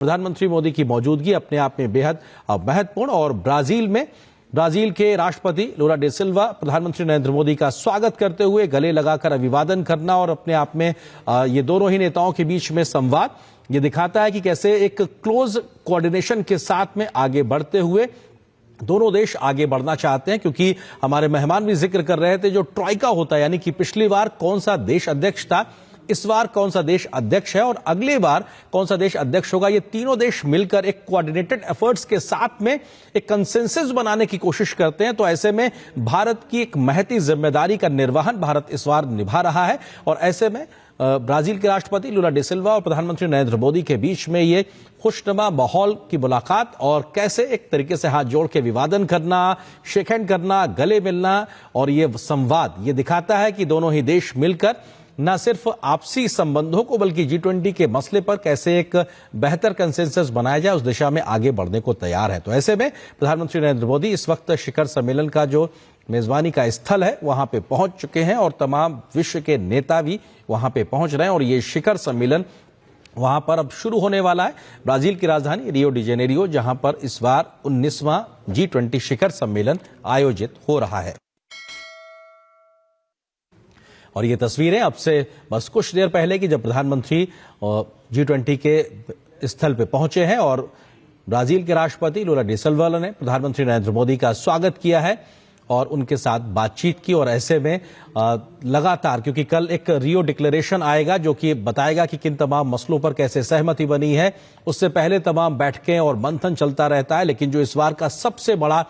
प्रधानमंत्री मोदी की मौजूदगी अपने आप में बेहद महत्वपूर्ण। और ब्राजील के राष्ट्रपति लूला डे सिल्वा प्रधानमंत्री नरेंद्र मोदी का स्वागत करते हुए गले लगाकर अभिवादन करना और अपने आप में ये दोनों ही नेताओं के बीच में संवाद ये दिखाता है कि कैसे एक क्लोज कोऑर्डिनेशन के साथ में आगे बढ़ते हुए दोनों देश आगे बढ़ना चाहते हैं। क्योंकि हमारे मेहमान भी जिक्र कर रहे थे, जो ट्रॉइका होता है, यानी कि पिछली बार कौन सा देश अध्यक्ष था, इस बार कौन सा देश अध्यक्ष है और अगली बार कौन सा देश अध्यक्ष होगा, ये तीनों देश मिलकर एक कोऑर्डिनेटेड एफर्ट्स के साथ में एक कंसेंसस बनाने की कोशिश करते हैं। तो ऐसे में भारत की एक महती जिम्मेदारी का निर्वहन भारत इस बार निभा रहा है। और ऐसे में ब्राजील के राष्ट्रपति लूला डे सिल्वा और प्रधानमंत्री नरेंद्र मोदी के बीच में ये खुशनुमा माहौल की मुलाकात और कैसे एक तरीके से हाथ जोड़ के अभिवादन करना, शेक हैंड करना, गले मिलना और ये संवाद ये दिखाता है कि दोनों ही देश मिलकर न सिर्फ आपसी संबंधों को बल्कि G20 के मसले पर कैसे एक बेहतर कंसेंसस बनाया जाए उस दिशा में आगे बढ़ने को तैयार है। तो ऐसे में प्रधानमंत्री नरेंद्र मोदी इस वक्त शिखर सम्मेलन का जो मेजबानी का स्थल है वहां पे पहुंच चुके हैं और तमाम विश्व के नेता भी वहां पे पहुंच रहे हैं। और ये शिखर सम्मेलन वहां पर अब शुरू होने वाला है, ब्राजील की राजधानी रियो डी जेनेरियो, जहां पर इस बार 19वां G20 शिखर सम्मेलन आयोजित हो रहा है। और ये तस्वीरें अब से बस कुछ देर पहले की, जब प्रधानमंत्री G20 के स्थल पे पहुंचे हैं और ब्राजील के राष्ट्रपति लूला डे सिल्वा ने प्रधानमंत्री नरेंद्र मोदी का स्वागत किया है और उनके साथ बातचीत की। और ऐसे में लगातार, क्योंकि कल एक रियो डिक्लेरेशन आएगा जो कि बताएगा कि किन तमाम मसलों पर कैसे सहमति बनी है, उससे पहले तमाम बैठकें और मंथन चलता रहता है। लेकिन जो इस बार का सबसे बड़ा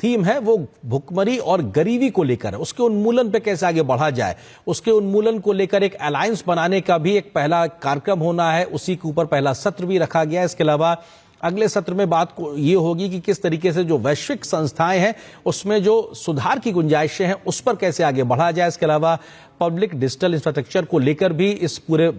थीम है वो भुखमरी और गरीबी को लेकर है, उसके उन्मूलन पे कैसे आगे बढ़ा जाए, उसके उन्मूलन को लेकर एक अलायंस बनाने का भी एक पहला कार्यक्रम होना है। उसी के ऊपर पहला सत्र भी रखा गया है। इसके अलावा अगले सत्र में बात ये होगी कि किस तरीके से जो वैश्विक संस्थाएं हैं उसमें जो सुधार की गुंजाइशें हैं उस पर कैसे आगे बढ़ा जाए। इसके अलावा पब्लिक डिजिटल इंफ्रास्ट्रक्चर को लेकर भी इस पूरे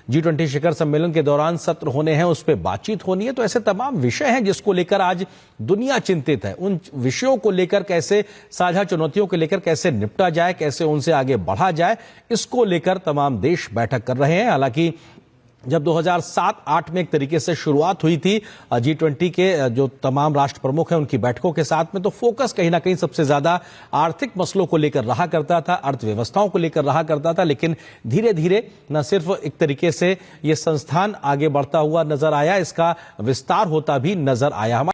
G20 शिखर सम्मेलन के दौरान सत्र होने हैं, उस पर बातचीत होनी है। तो ऐसे तमाम विषय हैं जिसको लेकर आज दुनिया चिंतित है। उन विषयों को लेकर कैसे, साझा चुनौतियों को लेकर कैसे निपटा जाए, कैसे उनसे आगे बढ़ा जाए, इसको लेकर तमाम देश बैठक कर रहे हैं। हालांकि जब 2007-8 में एक तरीके से शुरुआत हुई थी G20 के जो तमाम राष्ट्र प्रमुख हैं उनकी बैठकों के साथ में, तो फोकस कहीं ना कहीं सबसे ज्यादा आर्थिक मसलों को लेकर रहा करता था, अर्थव्यवस्थाओं को लेकर रहा करता था। लेकिन धीरे धीरे न सिर्फ एक तरीके से ये संस्थान आगे बढ़ता हुआ नजर आया, इसका विस्तार होता भी नजर आया।